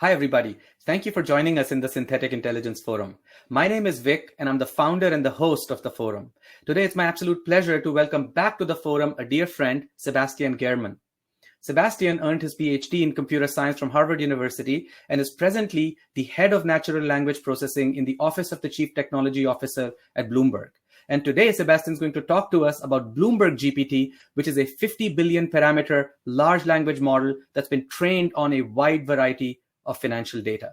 Hi, everybody. Thank you for joining us in the Synthetic Intelligence Forum. My name is Vic, and I'm the founder and the host of the forum. Today, it's my absolute pleasure to welcome back to the forum a dear friend, Sebastian Gehrmann. Sebastian earned his PhD in computer science from Harvard University and is presently the head of natural language processing in the Office of the Chief Technology Officer at Bloomberg. And today, Sebastian is going to talk to us about BloombergGPT, which is a 50 billion parameter large language model that's been trained on a wide variety of financial data.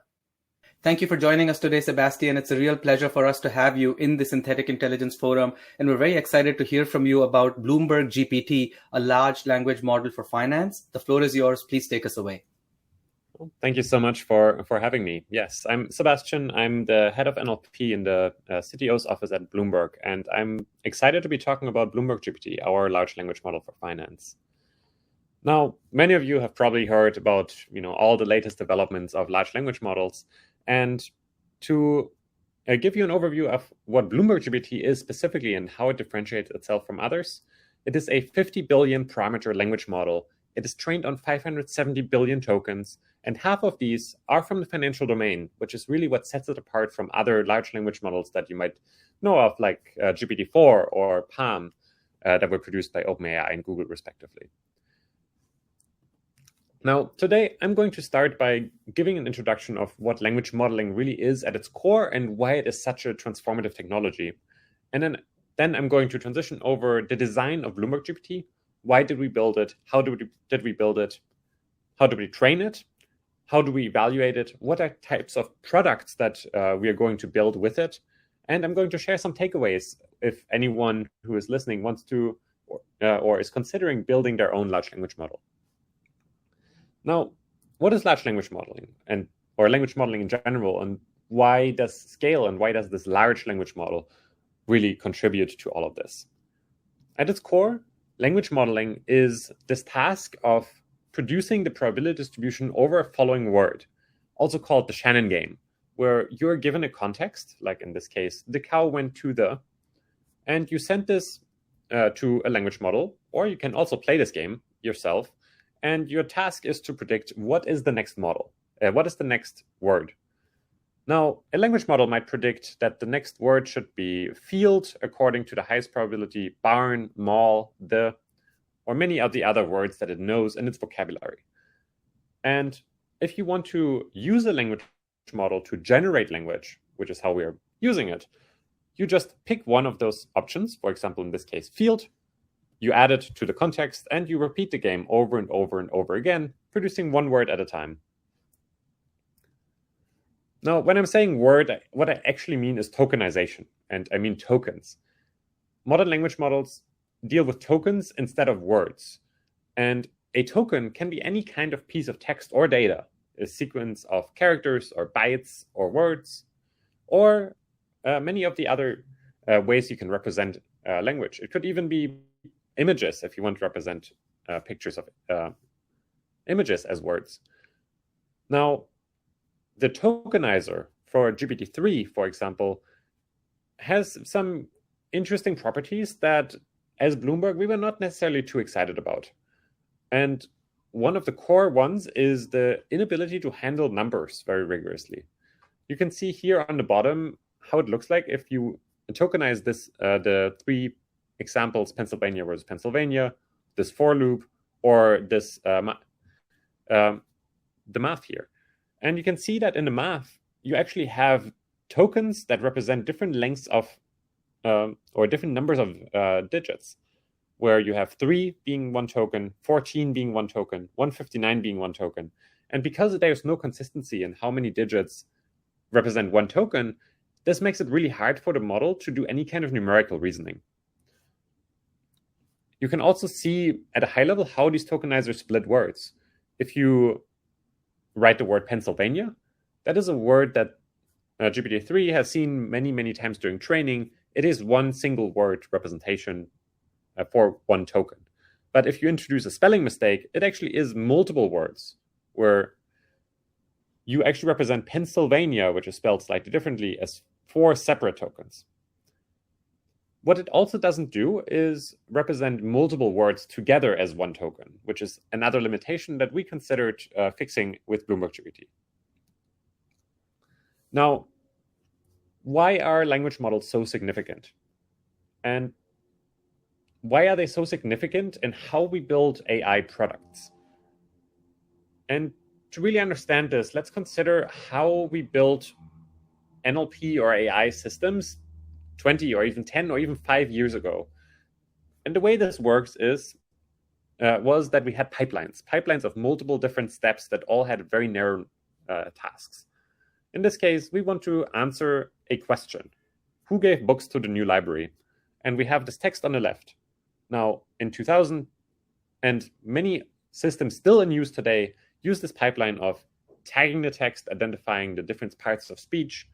Thank you for joining us today, Sebastian. It's a real pleasure for us to have you in the Synthetic Intelligence Forum, and we're very excited to hear from you about BloombergGPT, a large language model for finance. The floor is yours. Please take us away. Thank you so much for having me. Yes, I'm Sebastian. I'm the head of NLP in the CTO's office at Bloomberg, and I'm excited to be talking about BloombergGPT, our large language model for finance. Now, many of you have probably heard about all the latest developments of large language models, and to give you an overview of what BloombergGPT is specifically and how it differentiates itself from others, it is a 50 billion parameter language model. It is trained on 570 billion tokens, and half of these are from the financial domain, which is really what sets it apart from other large language models that you might know of, like GPT-4 or Palm, that were produced by OpenAI and Google, respectively. Now, today, I'm going to start by giving an introduction of what language modeling really is at its core and why it is such a transformative technology. And then I'm going to transition over the design of BloombergGPT. Why did we build it? How did we build it? How did we train it? How do we evaluate it? What are types of products that we are going to build with it? And I'm going to share some takeaways if anyone who is listening wants to or is considering building their own large language model. Now, what is large language modeling or language modeling in general, and why does scale and why does this large language model really contribute to all of this? At its core, language modeling is this task of producing the probability distribution over a following word, also called the Shannon game, where you're given a context, like in this case, the cow went to the, and you send this to a language model, or you can also play this game yourself. And your task is to predict what is the next model, what is the next word. Now, a language model might predict that the next word should be field according to the highest probability, barn, mall, the, or many of the other words that it knows in its vocabulary. And if you want to use a language model to generate language, which is how we are using it, you just pick one of those options, for example, in this case, field. You add it to the context, and you repeat the game over and over and over again, producing one word at a time. Now, when I'm saying word, what I actually mean is tokenization, and I mean tokens. Modern language models deal with tokens instead of words. And a token can be any kind of piece of text or data, a sequence of characters or bytes or words, or many of the other ways you can represent language. It could even be images, if you want to represent pictures of images as words. Now, the tokenizer for GPT-3, for example, has some interesting properties that, as Bloomberg, we were not necessarily too excited about. And one of the core ones is the inability to handle numbers very rigorously. You can see here on the bottom how it looks like if you tokenize this, the three examples, Pennsylvania versus Pennsylvania, this for loop, or this the math here. And you can see that in the math, you actually have tokens that represent different lengths of, or different numbers of digits, where you have 3 being one token, 14 being one token, 159 being one token. And because there's no consistency in how many digits represent one token, this makes it really hard for the model to do any kind of numerical reasoning. You can also see at a high level how these tokenizers split words. If you write the word Pennsylvania, that is a word that GPT-3 has seen many, many times during training. It is one single word representation for one token. But if you introduce a spelling mistake, it actually is multiple words, where you actually represent Pennsylvania, which is spelled slightly differently, as 4 separate tokens. What it also doesn't do is represent multiple words together as one token, which is another limitation that we considered fixing with BloombergGPT. Now, why are language models so significant? And why are they so significant in how we build AI products? And to really understand this, let's consider how we built NLP or AI systems 20 or even 10 or even 5 years ago. And the way this works was that we had pipelines of multiple different steps that all had very narrow tasks. In this case, we want to answer a question. Who gave books to the new library? And we have this text on the left. Now, in 2000, and many systems still in use today use this pipeline of tagging the text, identifying the different parts of speech,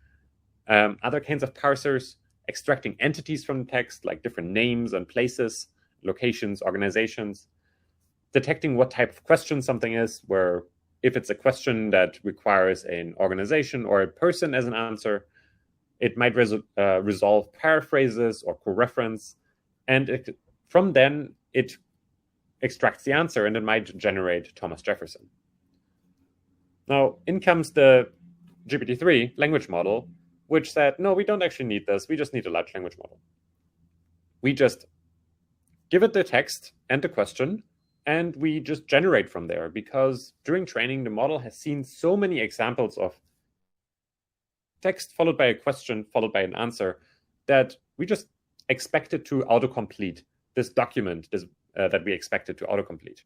other kinds of parsers, extracting entities from the text, like different names and places, locations, organizations, detecting what type of question something is, where if it's a question that requires an organization or a person as an answer, it might resolve paraphrases or co-reference. And from then, it extracts the answer, and it might generate Thomas Jefferson. Now, in comes the GPT-3 language model, which said, no, we don't actually need this. We just need a large language model. We just give it the text and the question, and we just generate from there, because during training, the model has seen so many examples of text followed by a question, followed by an answer, that we just expect it to autocomplete this document that we expected to autocomplete.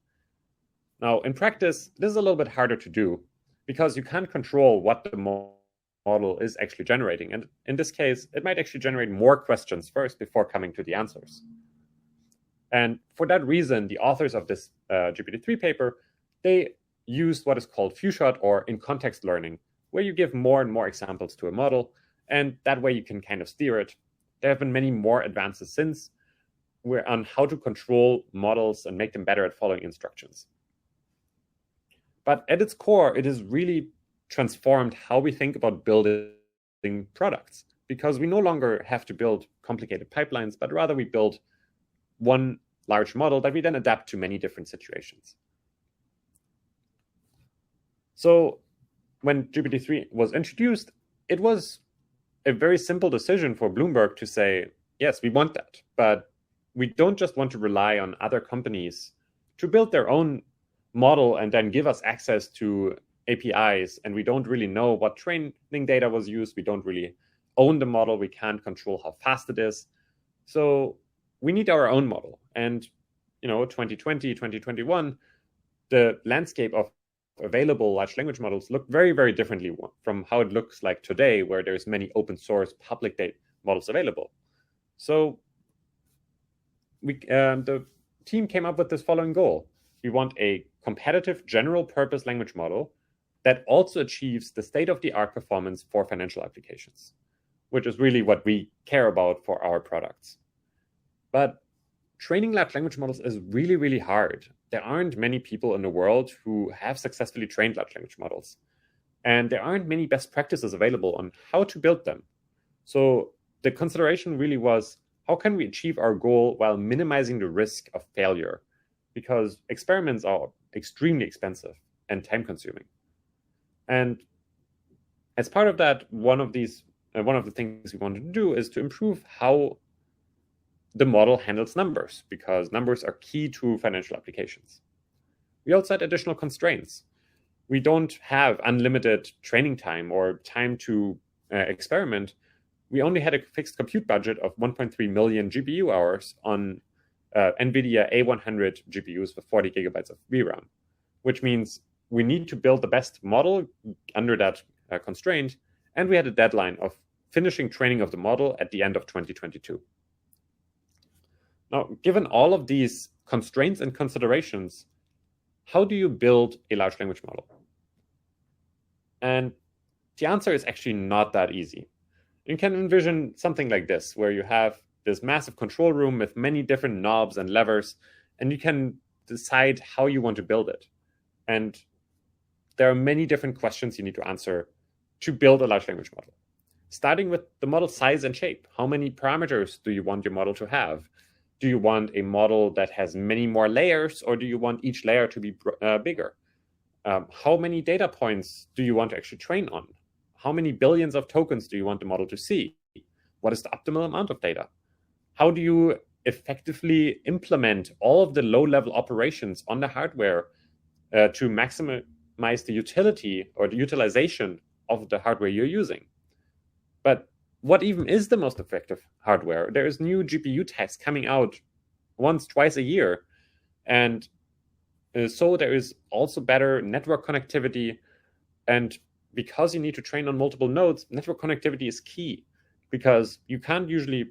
Now, in practice, this is a little bit harder to do because you can't control what the model is actually generating. And in this case, it might actually generate more questions first before coming to the answers. And for that reason, the authors of this GPT-3 paper, they used what is called few-shot or in-context learning, where you give more and more examples to a model, and that way you can kind of steer it. There have been many more advances since on how to control models and make them better at following instructions. But at its core, it has really transformed how we think about building products, because we no longer have to build complicated pipelines, but rather we build one large model that we then adapt to many different situations. So when GPT-3 was introduced, it was a very simple decision for Bloomberg to say, yes, we want that, but we don't just want to rely on other companies to build their own model and then give us access to APIs, and we don't really know what training data was used. We don't really own the model. We can't control how fast it is. So we need our own model. And 2020, 2021, the landscape of available large language models look very, very differently from how it looks like today, where there's many open source public data models available. So the team came up with this following goal. We want a competitive general purpose language model that also achieves the state-of-the-art performance for financial applications, which is really what we care about for our products. But training large language models is really, really hard. There aren't many people in the world who have successfully trained large language models. And there aren't many best practices available on how to build them. So the consideration really was, how can we achieve our goal while minimizing the risk of failure? Because experiments are extremely expensive and time-consuming. And as part of that, one of the things we wanted to do is to improve how the model handles numbers, because numbers are key to financial applications. We also had additional constraints. We don't have unlimited training time or time to experiment. We only had a fixed compute budget of 1.3 million GPU hours on NVIDIA A100 GPUs with 40 gigabytes of VRAM, which means we need to build the best model under that constraint, and we had a deadline of finishing training of the model at the end of 2022. Now, given all of these constraints and considerations, how do you build a large language model? And the answer is actually not that easy. You can envision something like this, where you have this massive control room with many different knobs and levers, and you can decide how you want to build it. And there are many different questions you need to answer to build a large language model. Starting with the model size and shape. How many parameters do you want your model to have? Do you want a model that has many more layers, or do you want each layer to be bigger? How many data points do you want to actually train on? how many billions of tokens do you want the model to see? What is the optimal amount of data? How do you effectively implement all of the low-level operations on the hardware to maximize the utility or the utilization of the hardware you're using? But what even is the most effective hardware? There is new GPU tests coming out once, twice a year. And so there is also better network connectivity. And because you need to train on multiple nodes, network connectivity is key, because you can't usually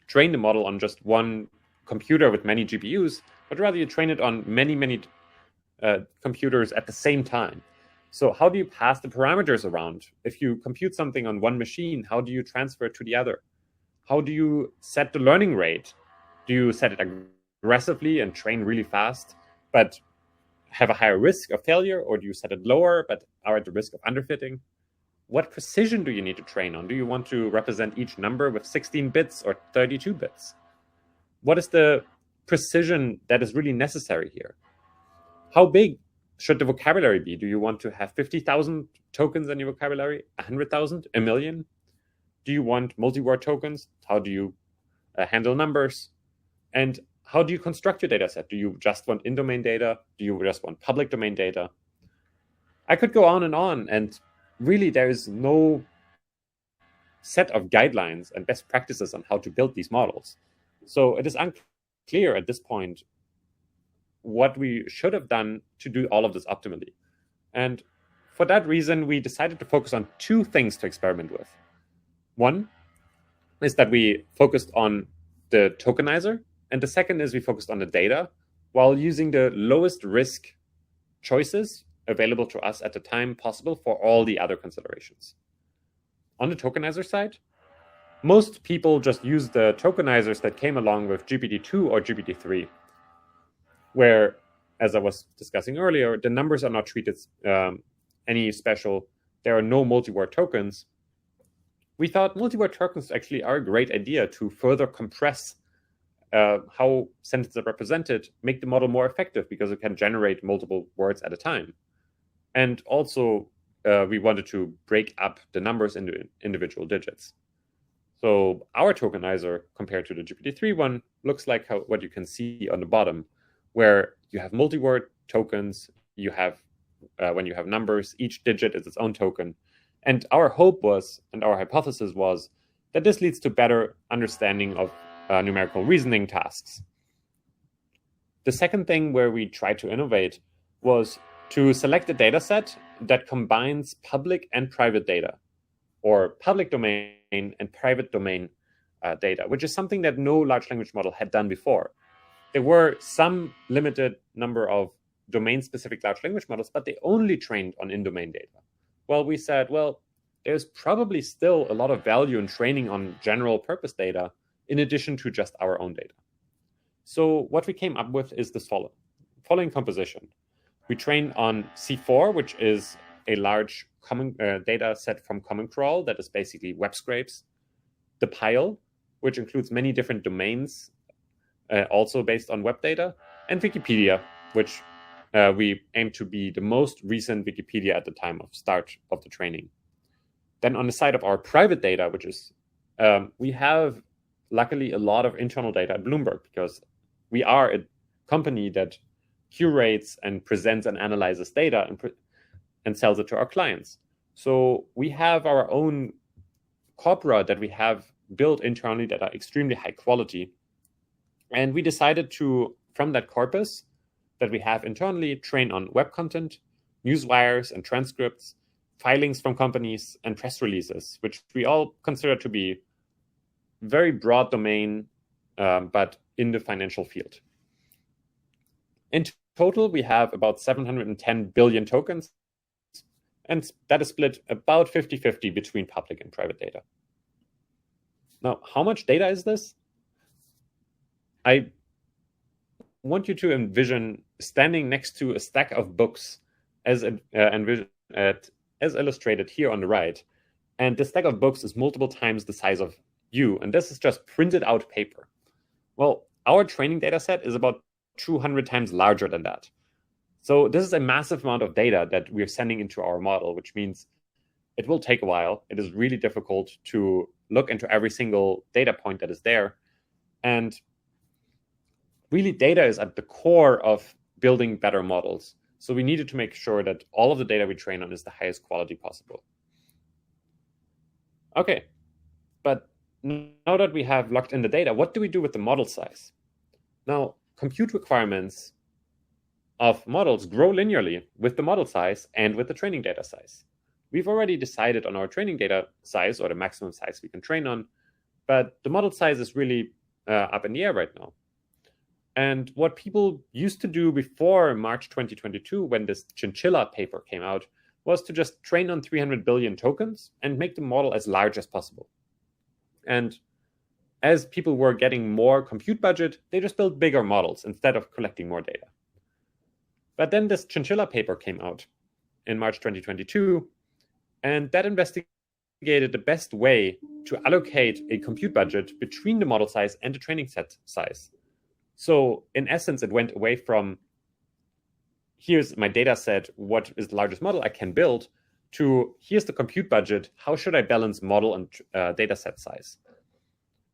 train the model on just one computer with many GPUs, but rather you train it on many computers at the same time. So how do you pass the parameters around? If you compute something on one machine, how do you transfer it to the other? How do you set the learning rate? Do you set it aggressively and train really fast, but have a higher risk of failure? Or do you set it lower, but are at the risk of underfitting? What precision do you need to train on? Do you want to represent each number with 16 bits or 32 bits? What is the precision that is really necessary here? How big should the vocabulary be? Do you want to have 50,000 tokens in your vocabulary, 100,000, a million? Do you want multi-word tokens? How do you handle numbers? And how do you construct your data set? Do you just want in-domain data? Do you just want public domain data? I could go on, and really there is no set of guidelines and best practices on how to build these models. So it is unclear at this point what we should have done to do all of this optimally. And for that reason, we decided to focus on two things to experiment with. One is that we focused on the tokenizer, and the second is we focused on the data while using the lowest risk choices available to us at the time possible for all the other considerations. On the tokenizer side, most people just use the tokenizers that came along with GPT-2 or GPT-3, where, as I was discussing earlier, the numbers are not treated any special. There are no multi-word tokens. We thought multi-word tokens actually are a great idea to further compress how sentences are represented, make the model more effective because it can generate multiple words at a time. And also, we wanted to break up the numbers into individual digits. So our tokenizer, compared to the GPT-3 one, looks like what you can see on the bottom, where you have multi-word tokens, you have, when you have numbers, each digit is its own token. And our hope was, and our hypothesis was, that this leads to better understanding of numerical reasoning tasks. The second thing where we tried to innovate was to select a data set that combines public and private data, or public domain and private domain data, which is something that no large language model had done before. There were some limited number of domain-specific large language models, but they only trained on in-domain data. Well, we said, well, there's probably still a lot of value in training on general purpose data in addition to just our own data. So what we came up with is this following composition. We train on C4, which is a large common data set from Common Crawl that is basically web scrapes. The Pile, which includes many different domains, also based on web data. And Wikipedia, which we aim to be the most recent Wikipedia at the time of start of the training. Then on the side of our private data, which is, we have luckily a lot of internal data at Bloomberg, because we are a company that curates and presents and analyzes data and sells it to our clients. So we have our own corpora that we have built internally that are extremely high quality. And we decided to, from that corpus that we have internally, train on web content, newswires and transcripts, filings from companies, and press releases, which we all consider to be very broad domain, but in the financial field. In total, we have about 710 billion tokens, and that is split about 50-50 between public and private data. Now, how much data is this? I want you to envision standing next to a stack of books as illustrated here on the right. And the stack of books is multiple times the size of you, and this is just printed out paper. Well, our training data set is about 200 times larger than that. So this is a massive amount of data that we're sending into our model, which means it will take a while. It is really difficult to look into every single data point that is there. And really, data is at the core of building better models. So we needed to make sure that all of the data we train on is the highest quality possible. Okay, but now that we have locked in the data, what do we do with the model size? Now, compute requirements of models grow linearly with the model size and with the training data size. We've already decided on our training data size, or the maximum size we can train on, but the model size is really up in the air right now. And what people used to do before March 2022, when this chinchilla paper came out, was to just train on 300 billion tokens and make the model as large as possible. And as people were getting more compute budget, they just built bigger models instead of collecting more data. But then this chinchilla paper came out in March 2022, and that investigated the best way to allocate a compute budget between the model size and the training set size. So in essence, it went away from, here's my data set, what is the largest model I can build, to here's the compute budget, how should I balance model and data set size?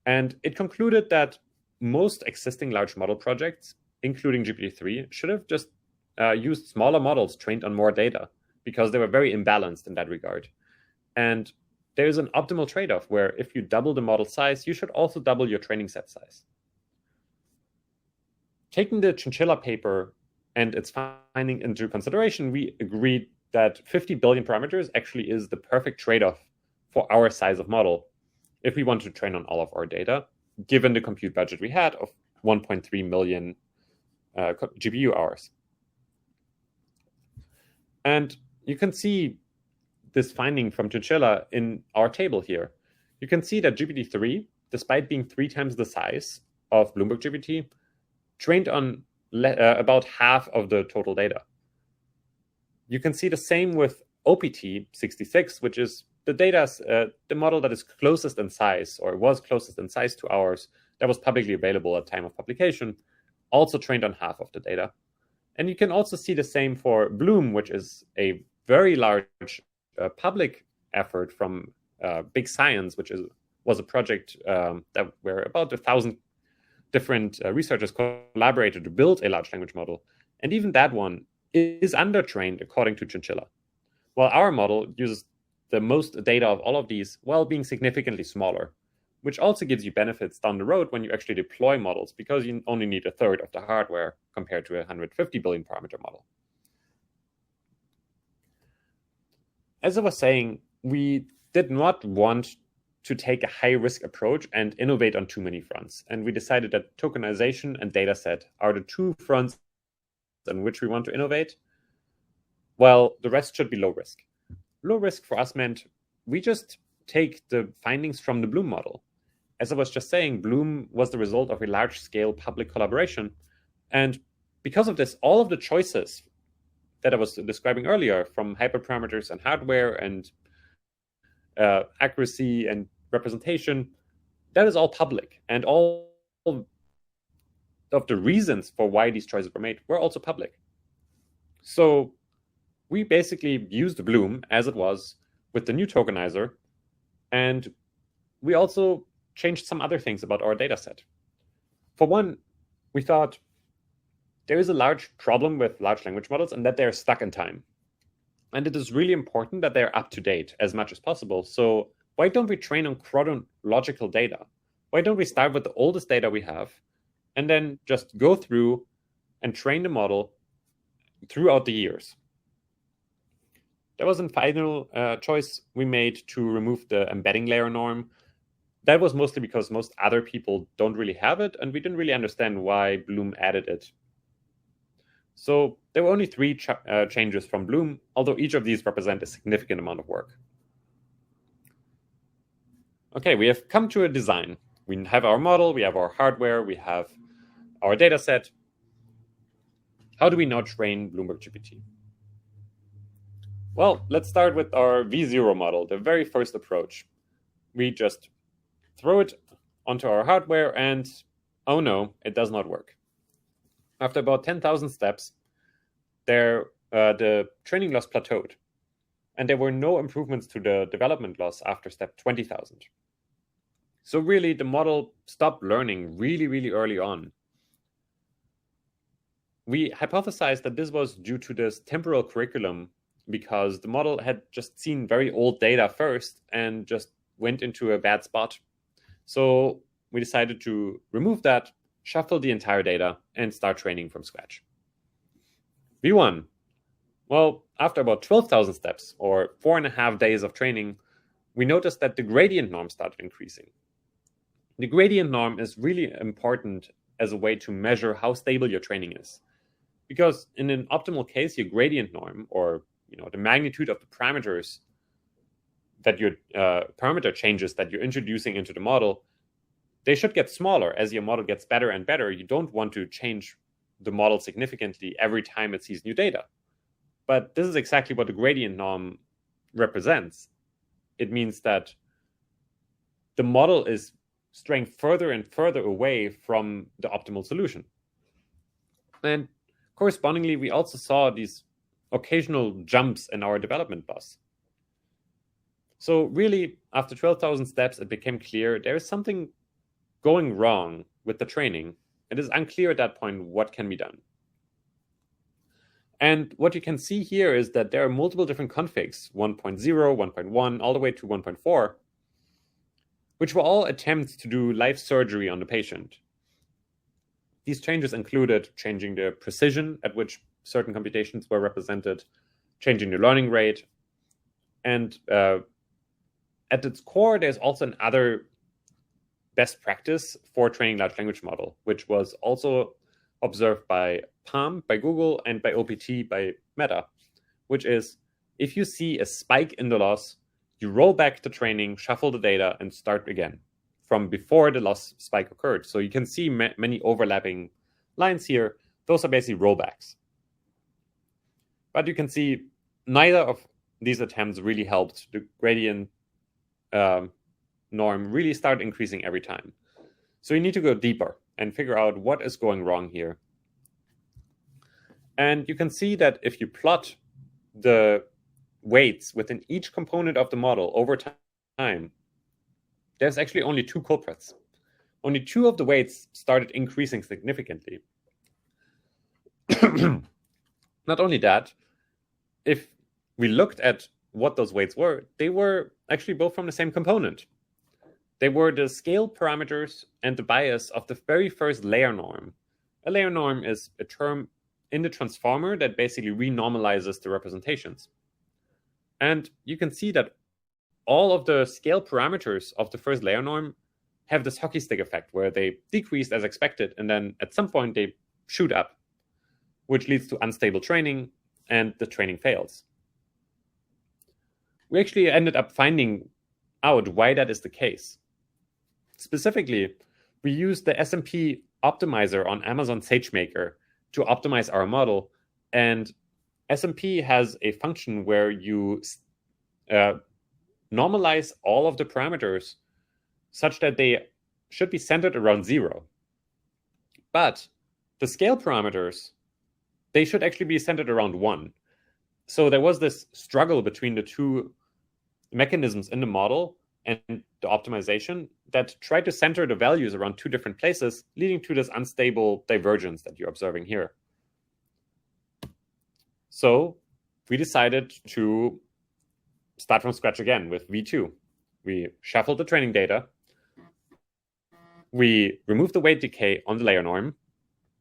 And it concluded that most existing large model projects, including GPT-3, should have just used smaller models trained on more data, because they were very imbalanced in that regard. And there's an optimal trade-off where if you double the model size, you should also double your training set size. Taking the chinchilla paper and its finding into consideration, we agreed that 50 billion parameters actually is the perfect trade-off for our size of model if we want to train on all of our data, given the compute budget we had of 1.3 million GPU hours. And you can see this finding from chinchilla in our table here. You can see that GPT-3, despite being 3 times the size of BloombergGPT, trained on about half of the total data. You can see the same with OPT66, which is the model that is closest in size, or was closest in size to ours, that was publicly available at time of publication, also trained on half of the data. And you can also see the same for Bloom, which is a very large public effort from Big Science, which was a project that where about 1,000 different researchers collaborated to build a large language model. And even that one is undertrained according to chinchilla, while our model uses the most data of all of these while being significantly smaller, which also gives you benefits down the road when you actually deploy models, because you only need 1/3 of the hardware compared to a 150 billion parameter model. As I was saying, we did not want to take a high-risk approach and innovate on too many fronts. And we decided that tokenization and dataset are the 2 fronts on which we want to innovate, while the rest should be low risk. Low risk for us meant we just take the findings from the Bloom model. As I was just saying, Bloom was the result of a large-scale public collaboration. And because of this, all of the choices that I was describing earlier, from hyperparameters and hardware and accuracy and representation, that is all public. And all of the reasons for why these choices were made were also public. So we basically used Bloom as it was with the new tokenizer, and we also changed some other things about our data set. For one, we thought there is a large problem with large language models, and that they're stuck in time. And it is really important that they're up to date as much as possible. So why don't we train on chronological data? Why don't we start with the oldest data we have and then just go through and train the model throughout the years? That was a final choice we made to remove the embedding layer norm. That was mostly because most other people don't really have it, and we didn't really understand why Bloom added it. So there were only 3 changes from Bloom, although each of these represent a significant amount of work. Okay, we have come to a design. We have our model, we have our hardware, we have our data set. How do we now train BloombergGPT? Well, let's start with our V0 model, the very first approach. We just throw it onto our hardware and, oh no, it does not work. After about 10,000 steps, the training loss plateaued. and there were no improvements to the development loss after step 20,000. So really, the model stopped learning really, really early on. We hypothesized that this was due to this temporal curriculum because the model had just seen very old data first and just went into a bad spot. So we decided to remove that, shuffle the entire data, and start training from scratch. V1. Well, after about 12,000 steps, or 4.5 days of training, we noticed that the gradient norm started increasing. The gradient norm is really important as a way to measure how stable your training is. Because in an optimal case, your gradient norm, or the magnitude of the parameters that your parameter changes that you're introducing into the model, they should get smaller as your model gets better and better. You don't want to change the model significantly every time it sees new data. But this is exactly what the gradient norm represents. It means that the model is straying further and further away from the optimal solution. And correspondingly, we also saw these occasional jumps in our development bus. So really, after 12,000 steps, it became clear there is something going wrong with the training. It is unclear at that point what can be done. And what you can see here is that there are multiple different configs, 1.0, 1.1, all the way to 1.4, which were all attempts to do live surgery on the patient. These changes included changing the precision at which certain computations were represented, changing the learning rate, and at its core, there's also another best practice for training large language model, which was also observed by Palm, by Google, and by OPT, by Meta, which is if you see a spike in the loss, you roll back the training, shuffle the data, and start again from before the loss spike occurred. So you can see many overlapping lines here. Those are basically rollbacks. But you can see neither of these attempts really helped. The gradient norm really started increasing every time. So you need to go deeper and figure out what is going wrong here. And you can see that if you plot the weights within each component of the model over time, there's actually only two culprits. Only two of the weights started increasing significantly. Not only that, if we looked at what those weights were, they were actually both from the same component. They were the scale parameters and the bias of the very first layer norm. A layer norm is a term in the transformer that basically renormalizes the representations. And you can see that all of the scale parameters of the first layer norm have this hockey stick effect where they decreased as expected, and then at some point they shoot up, which leads to unstable training, and the training fails. We actually ended up finding out why that is the case. Specifically, we used the SMP optimizer on Amazon SageMaker to optimize our model, and SMP has a function where you normalize all of the parameters such that they should be centered around 0. But the scale parameters, they should actually be centered around 1. So there was this struggle between the two mechanisms in the model and the optimization that tried to center the values around two different places, leading to this unstable divergence that you're observing here. So we decided to start from scratch again with V2. We shuffled the training data. We removed the weight decay on the layer norm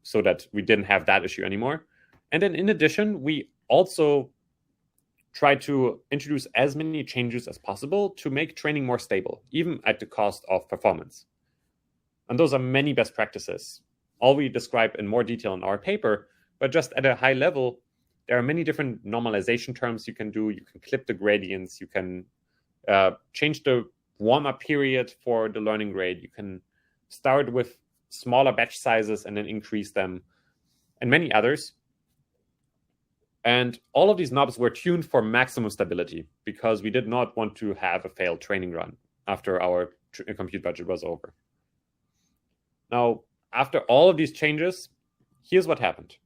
so that we didn't have that issue anymore. And then in addition, we also tried to introduce as many changes as possible to make training more stable, even at the cost of performance. And those are many best practices. All we describe in more detail in our paper, but just at a high level, there are many different normalization terms you can do. You can clip the gradients. You can change the warm-up period for the learning rate. You can start with smaller batch sizes and then increase them, and many others. And all of these knobs were tuned for maximum stability because we did not want to have a failed training run after our compute budget was over. Now, after all of these changes, here's what happened.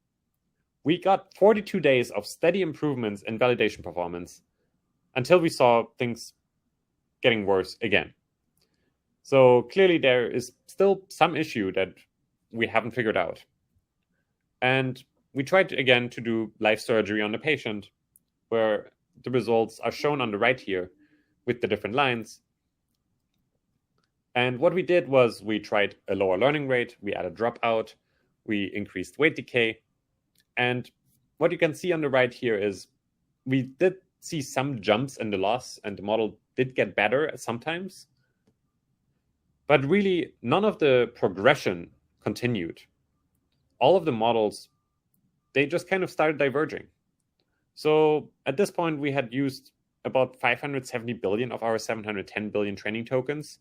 We got 42 days of steady improvements in validation performance, until we saw things getting worse again. So clearly there is still some issue that we haven't figured out. And we tried again to do live surgery on the patient, where the results are shown on the right here with the different lines. And what we did was we tried a lower learning rate, we added dropout, we increased weight decay. And what you can see on the right here is we did see some jumps in the loss, and the model did get better sometimes. But really, none of the progression continued. All of the models, they just kind of started diverging. So at this point, we had used about 570 billion of our 710 billion training tokens.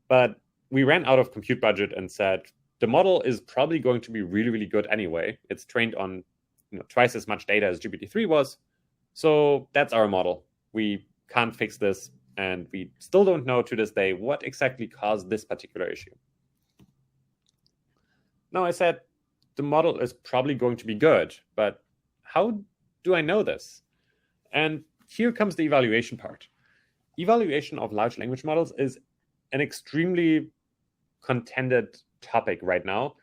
But we ran out of compute budget and said, the model is probably going to be really, really good anyway. It's trained on twice as much data as GPT-3 was. So that's our model. We can't fix this. And we still don't know to this day what exactly caused this particular issue. Now, I said the model is probably going to be good, but how do I know this? And here comes the evaluation part. Evaluation of large language models is an extremely contended topic right now,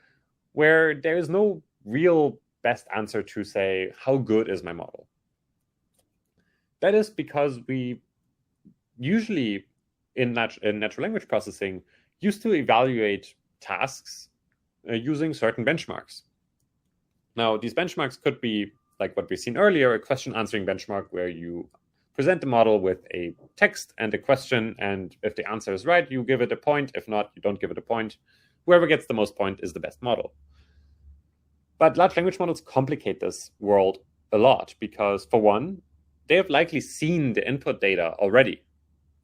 where there is no real best answer to say, how good is my model? That is because we usually in natural language processing used to evaluate tasks using certain benchmarks. Now, these benchmarks could be like what we've seen earlier, a question answering benchmark where you present the model with a text and a question, and if the answer is right, you give it a point. If not, you don't give it a point. Whoever gets the most point is the best model. But large language models complicate this world a lot because, for one, they have likely seen the input data already.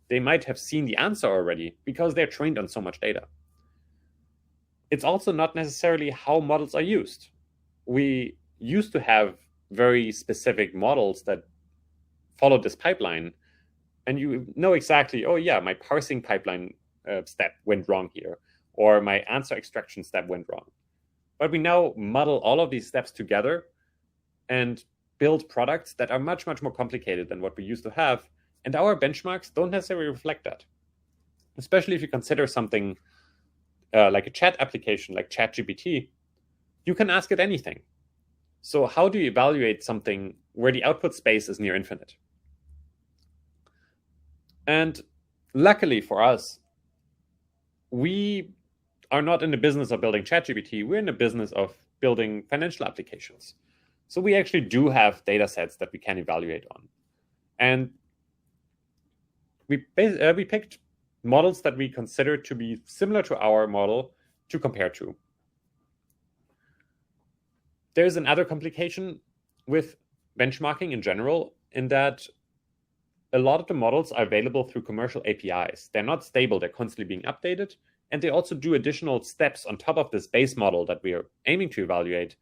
They might have seen the answer already because they're trained on so much data. It's also not necessarily how models are used. We used to have very specific models that followed this pipeline, and you know exactly, oh yeah, my parsing pipeline step went wrong here, or my answer extraction step went wrong. But we now muddle all of these steps together and build products that are much, much more complicated than what we used to have. And our benchmarks don't necessarily reflect that, especially if you consider something like a chat application like ChatGPT. You can ask it anything. So how do you evaluate something where the output space is near infinite? And luckily for us, we are not in the business of building ChatGPT. We're in the business of building financial applications. So we actually do have data sets that we can evaluate on. And we picked models that we consider to be similar to our model to compare to. There's another complication with benchmarking in general, in that a lot of the models are available through commercial APIs. They're not stable, they're constantly being updated, and they also do additional steps on top of this base model that we are aiming to evaluate,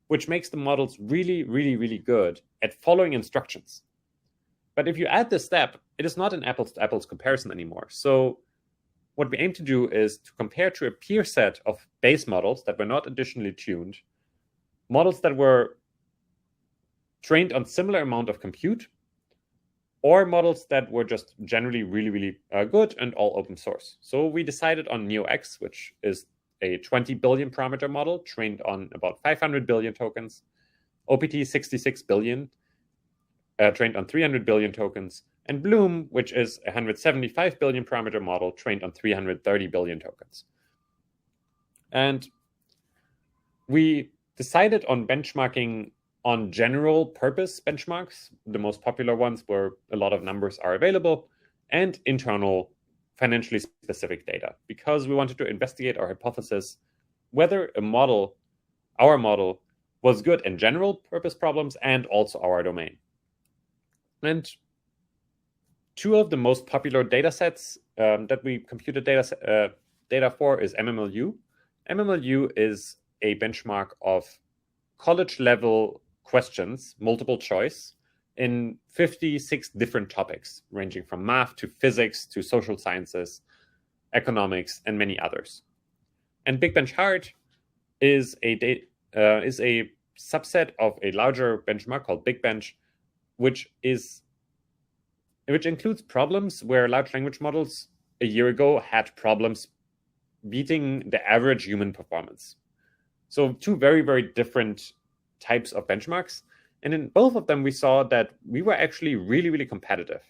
which makes the models really, really, really good at following instructions. But if you add this step, it is not an apples-to-apples comparison anymore. So what we aim to do is to compare to a peer set of base models that were not additionally tuned, models that were trained on similar amount of compute, or models that were just generally really, really good and all open source. So we decided on NeoX, which is a 20 billion parameter model trained on about 500 billion tokens, OPT 66 billion, trained on 300 billion tokens, and Bloom, which is a 175 billion parameter model trained on 330 billion tokens. And we decided on benchmarking on general purpose benchmarks, the most popular ones where a lot of numbers are available, and internal financially specific data, because we wanted to investigate our hypothesis whether our model was good in general purpose problems and also our domain. And two of the most popular data sets that we computed data for is MMLU. MMLU is a benchmark of college-level questions, multiple choice, in 56 different topics, ranging from math to physics to social sciences, economics, and many others. And Big Bench Hard is a subset of a larger benchmark called Big Bench, which is which includes problems where large language models a year ago had problems beating the average human performance. So two very, very different types of benchmarks. And in both of them, we saw that we were actually really, really competitive.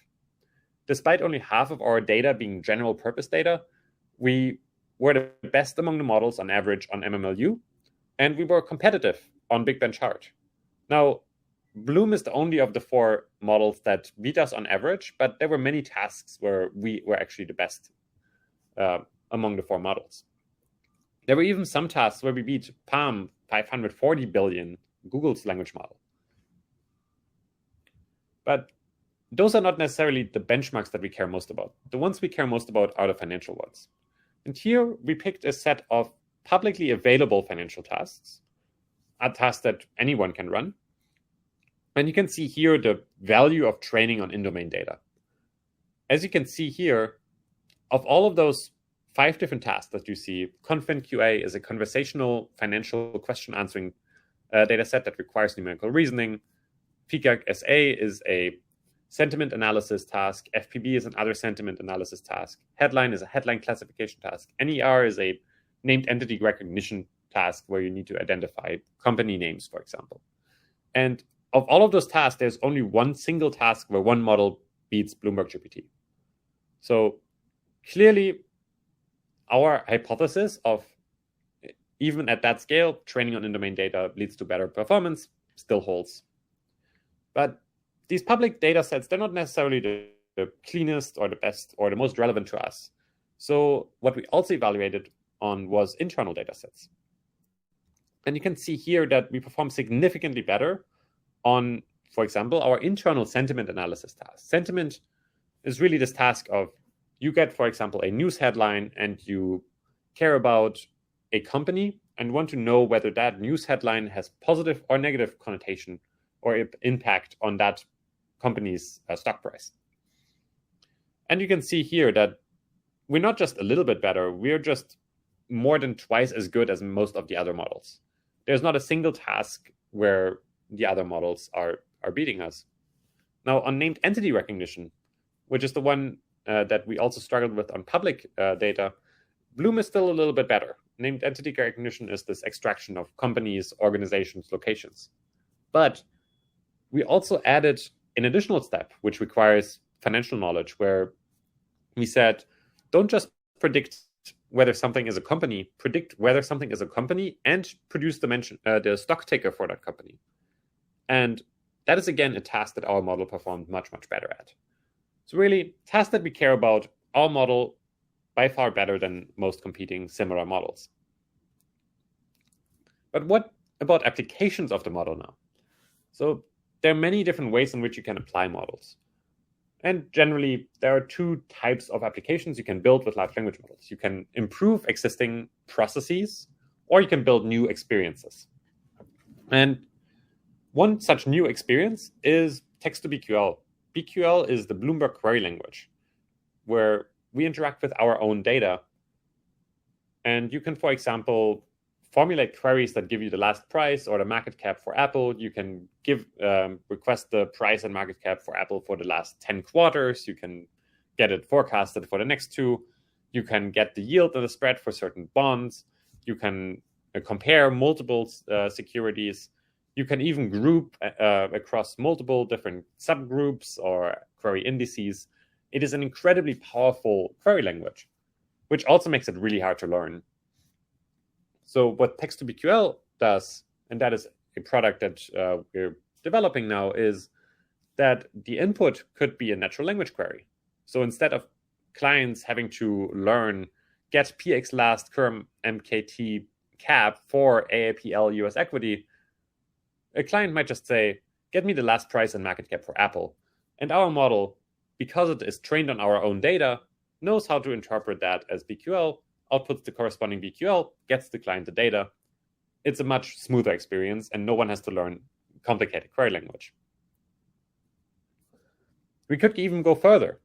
Despite only half of our data being general purpose data, we were the best among the models on average on MMLU, and we were competitive on Big Bench Hard. Now, Bloom is the only of the four models that beat us on average, but there were many tasks where we were actually the best among the four models. There were even some tasks where we beat Palm 540 billion, Google's language model. But those are not necessarily the benchmarks that we care most about. The ones we care most about are the financial ones. And here we picked a set of publicly available financial tasks, a task that anyone can run. And you can see here the value of training on in-domain data. As you can see here, of all of those 5 different tasks that you see, convene QA is a conversational financial question answering data set that requires numerical reasoning. FICAC SA is a sentiment analysis task. FPB is another sentiment analysis task. Headline is a headline classification task. NER is a named entity recognition task where you need to identify company names, for example. And of all of those tasks, there's only one single task where one model beats BloombergGPT. So clearly, our hypothesis of, even at that scale, training on in-domain data leads to better performance still holds. But these public data sets, they're not necessarily the cleanest or the best or the most relevant to us. So what we also evaluated on was internal data sets. And you can see here that we perform significantly better on, for example, our internal sentiment analysis task. Sentiment is really this task of you get, for example, a news headline and you care about a company and want to know whether that news headline has positive or negative connotation or impact on that company's stock price. And you can see here that we're not just a little bit better, we're just more than twice as good as most of the other models. There's not a single task where the other models are beating us. Now, on named entity recognition, which is the one that we also struggled with on public data, Bloom is still a little bit better. Named entity recognition is this extraction of companies, organizations, locations. But we also added an additional step, which requires financial knowledge, where we said, don't just predict whether something is a company, predict whether something is a company and produce the stock ticker for that company. And that is, again, a task that our model performed much, much better at. So really, tasks that we care about, our model by far better than most competing similar models. But what about applications of the model now? So there are many different ways in which you can apply models. And generally, there are 2 types of applications you can build with large language models. You can improve existing processes, or you can build new experiences. And one such new experience is text-to-BQL. BQL is the Bloomberg query language, where we interact with our own data. And you can, for example, formulate queries that give you the last price or the market cap for Apple. You can request the price and market cap for Apple for the last 10 quarters. You can get it forecasted for the next 2. You can get the yield and the spread for certain bonds. You can compare multiple securities. You can even group across multiple different subgroups or query indices. It is an incredibly powerful query language, which also makes it really hard to learn. So what text-to-BQL does, and that is a product that we're developing now, is that the input could be a natural language query. So instead of clients having to learn get PX last current MKT cap for AAPL US equity, a client might just say, get me the last price and market cap for Apple. And our model, because it is trained on our own data, knows how to interpret that as BQL, outputs the corresponding BQL, gets the client the data. It's a much smoother experience, and no one has to learn complicated query language. We could even go further.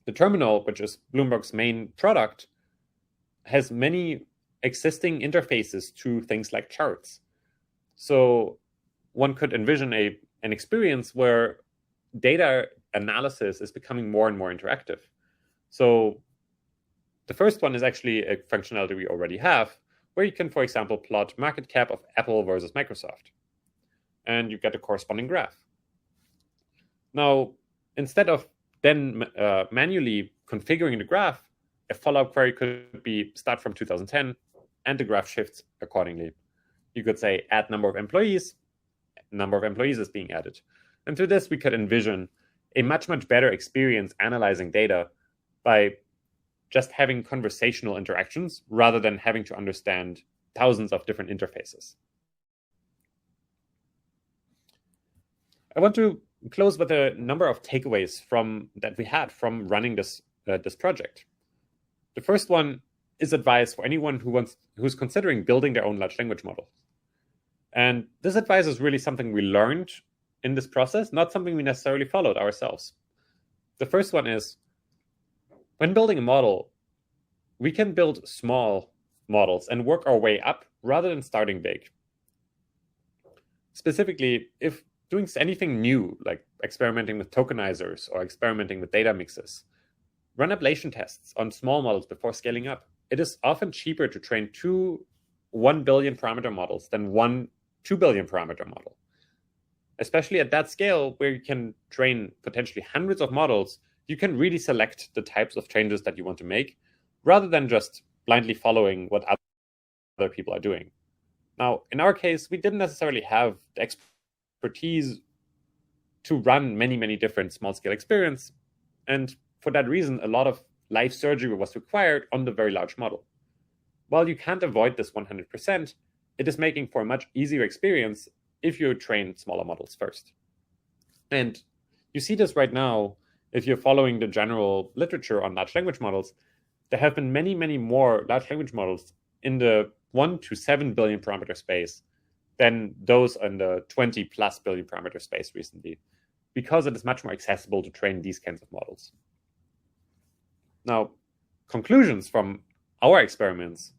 The terminal, which is Bloomberg's main product, has many existing interfaces to things like charts. So one could envision an experience where data analysis is becoming more and more interactive. So the first one is actually a functionality we already have, where you can, for example, plot market cap of Apple versus Microsoft. And you get a corresponding graph. Now, instead of then manually configuring the graph, a follow-up query could be start from 2010, and the graph shifts accordingly. You could say add number of employees is being added. And through this, we could envision a much, much better experience analyzing data by just having conversational interactions rather than having to understand thousands of different interfaces. I want to close with a number of takeaways that we had from running this project. The first one is advice for anyone who's considering building their own large language model. And this advice is really something we learned in this process, not something we necessarily followed ourselves. The first one is, when building a model, we can build small models and work our way up rather than starting big. Specifically, if doing anything new, like experimenting with tokenizers or experimenting with data mixes, run ablation tests on small models before scaling up. It is often cheaper to train 1 billion parameter models than 2 billion parameter model. Especially at that scale, where you can train potentially hundreds of models, you can really select the types of changes that you want to make, rather than just blindly following what other people are doing. Now, in our case, we didn't necessarily have the expertise to run many, many different small-scale experiments, and for that reason, a lot of live surgery was required on the very large model. While you can't avoid this 100%, it is making for a much easier experience if you train smaller models first. And you see this right now, if you're following the general literature on large language models, there have been many, many more large language models in the 1 to 7 billion parameter space than those in the 20 plus billion parameter space recently, because it is much more accessible to train these kinds of models. Now, conclusions from our experiments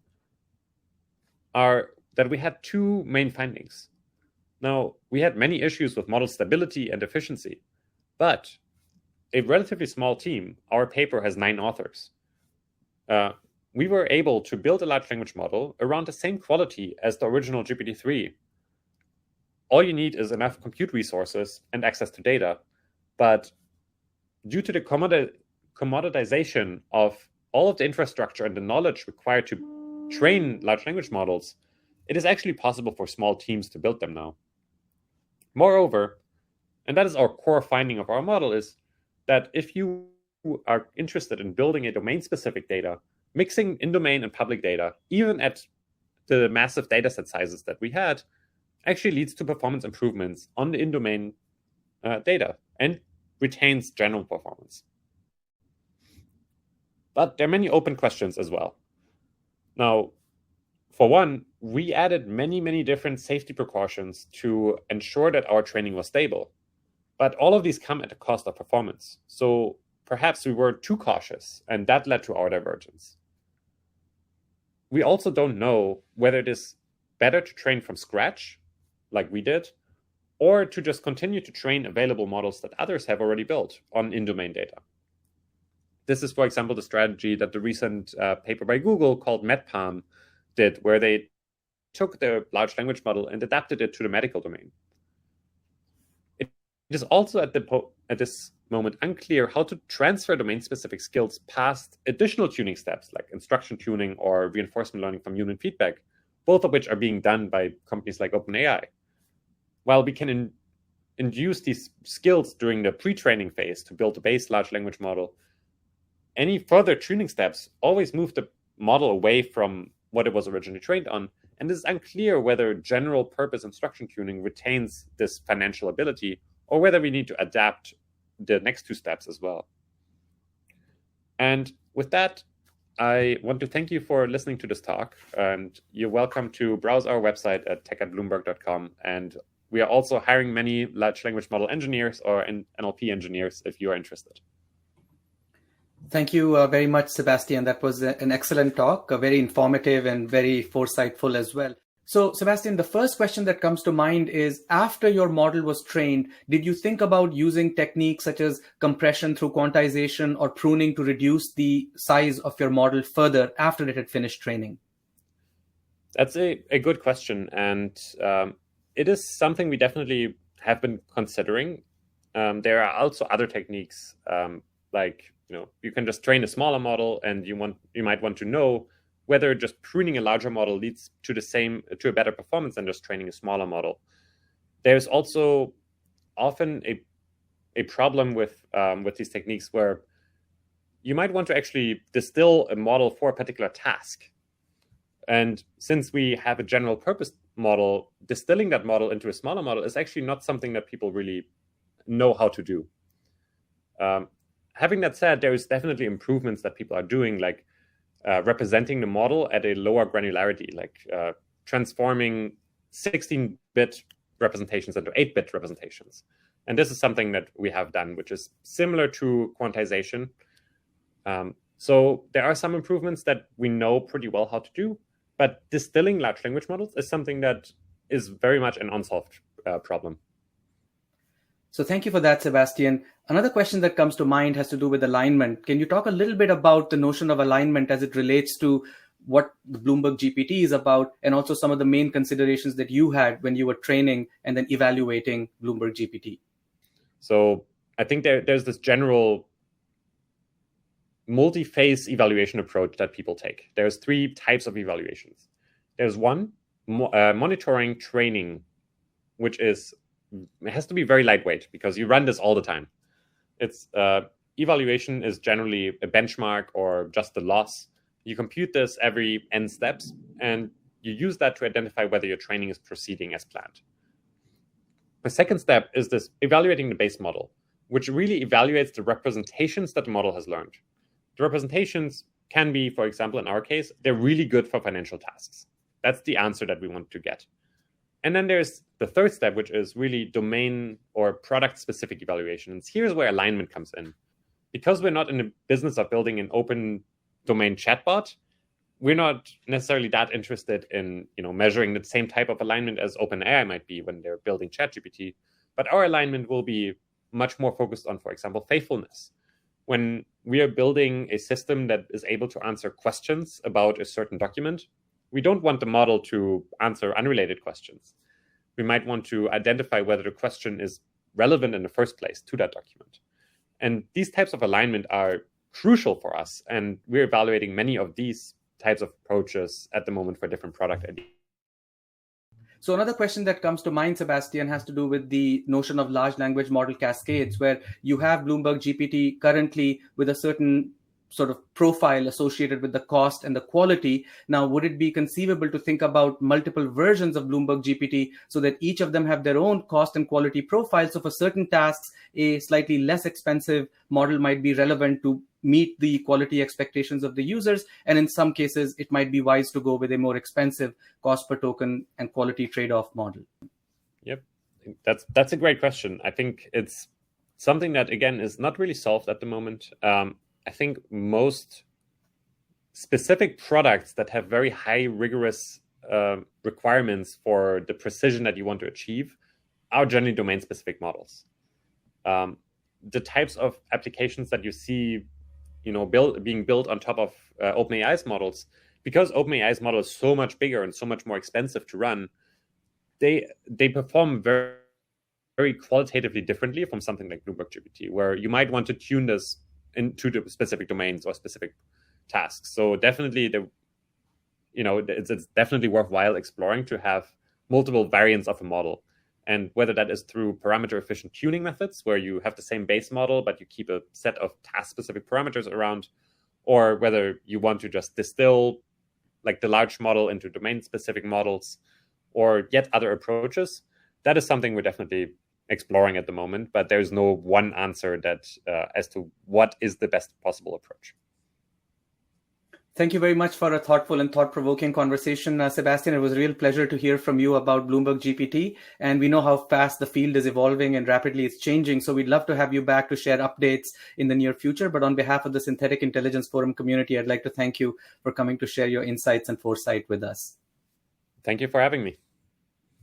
are that we had two main findings. Now, we had many issues with model stability and efficiency, but a relatively small team, our paper has 9 authors. We were able to build a large language model around the same quality as the original GPT-3. All you need is enough compute resources and access to data, but due to the commoditization of all of the infrastructure and the knowledge required to train large language models, it is actually possible for small teams to build them now. Moreover, and that is our core finding of our model, is that if you are interested in building a domain-specific data, mixing in-domain and public data, even at the massive dataset sizes that we had, actually leads to performance improvements on the in-domain data and retains general performance. But there are many open questions as well. Now, for one, we added many, many different safety precautions to ensure that our training was stable. But all of these come at a cost of performance. So perhaps we were too cautious, and that led to our divergence. We also don't know whether it is better to train from scratch, like we did, or to just continue to train available models that others have already built on in-domain data. This is, for example, the strategy that the recent paper by Google called MedPalm did, where they took the large language model and adapted it to the medical domain. It is also at this moment unclear how to transfer domain-specific skills past additional tuning steps like instruction tuning or reinforcement learning from human feedback, both of which are being done by companies like OpenAI. While we can induce these skills during the pre-training phase to build a base large language model, any further tuning steps always move the model away from what it was originally trained on, and it is unclear whether general purpose instruction tuning retains this financial ability or whether we need to adapt the next 2 steps as well. And with that, I want to thank you for listening to this talk, and you're welcome to browse our website at tech@bloomberg.com. And we are also hiring many large language model engineers or NLP engineers if you are interested. Thank you very much, Sebastian. That was an excellent talk, very informative and very foresightful as well. So, Sebastian, the first question that comes to mind is, after your model was trained, did you think about using techniques such as compression through quantization or pruning to reduce the size of your model further after it had finished training? That's a good question. And it is something we definitely have been considering. There are also other techniques, like, you can just train a smaller model, and you might want to know whether just pruning a larger model leads to a better performance than just training a smaller model. There's also often a problem with these techniques where you might want to actually distill a model for a particular task. And since we have a general purpose model, distilling that model into a smaller model is actually not something that people really know how to do. Having that said, there is definitely improvements that people are doing, like representing the model at a lower granularity, like transforming 16-bit representations into 8-bit representations. And this is something that we have done, which is similar to quantization. So there are some improvements that we know pretty well how to do, but distilling large language models is something that is very much an unsolved problem. So thank you for that, Sebastian. Another question that comes to mind has to do with alignment. Can you talk a little bit about the notion of alignment as it relates to what the Bloomberg GPT is about, and also some of the main considerations that you had when you were training and then evaluating Bloomberg GPT? So I think there's this general multi-phase evaluation approach that people take. There's 3 types of evaluations. There's one, monitoring training, which it has to be very lightweight because you run this all the time. It's evaluation is generally a benchmark or just a loss. You compute this every n steps, and you use that to identify whether your training is proceeding as planned. The second step is this evaluating the base model, which really evaluates the representations that the model has learned. The representations can be, for example, in our case, they're really good for financial tasks. That's the answer that we want to get. And then there's the third step, which is really domain or product-specific evaluations. Here's where alignment comes in. Because we're not in the business of building an open domain chatbot, we're not necessarily that interested in measuring the same type of alignment as OpenAI might be when they're building ChatGPT. But our alignment will be much more focused on, for example, faithfulness. When we are building a system that is able to answer questions about a certain document, we don't want the model to answer unrelated questions. We might want to identify whether the question is relevant in the first place to that document. And these types of alignment are crucial for us. And we're evaluating many of these types of approaches at the moment for different product ideas. So another question that comes to mind, Sebastian, has to do with the notion of large language model cascades, where you have Bloomberg GPT currently with a certain sort of profile associated with the cost and the quality. Now, would it be conceivable to think about multiple versions of Bloomberg GPT so that each of them have their own cost and quality profiles? So for certain tasks, a slightly less expensive model might be relevant to meet the quality expectations of the users. And in some cases, it might be wise to go with a more expensive cost per token and quality trade-off model. Yep, that's a great question. I think it's something that, again, is not really solved at the moment. I think most specific products that have very high rigorous requirements for the precision that you want to achieve are generally domain-specific models. The types of applications that you see, being built on top of OpenAI's models, because OpenAI's model is so much bigger and so much more expensive to run, they perform very, very qualitatively differently from something like Bloomberg GPT, where you might want to tune this into the specific domains or specific tasks. So definitely, it's definitely worthwhile exploring to have multiple variants of a model. And whether that is through parameter-efficient tuning methods, where you have the same base model, but you keep a set of task-specific parameters around, or whether you want to just distill like the large model into domain-specific models, or yet other approaches, that is something we're definitely exploring at the moment, but there's no one answer that as to what is the best possible approach. Thank you very much for a thoughtful and thought-provoking conversation, Sebastian. It was a real pleasure to hear from you about Bloomberg GPT. And we know how fast the field is evolving and rapidly it's changing. So we'd love to have you back to share updates in the near future. But on behalf of the Synthetic Intelligence Forum community, I'd like to thank you for coming to share your insights and foresight with us. Thank you for having me.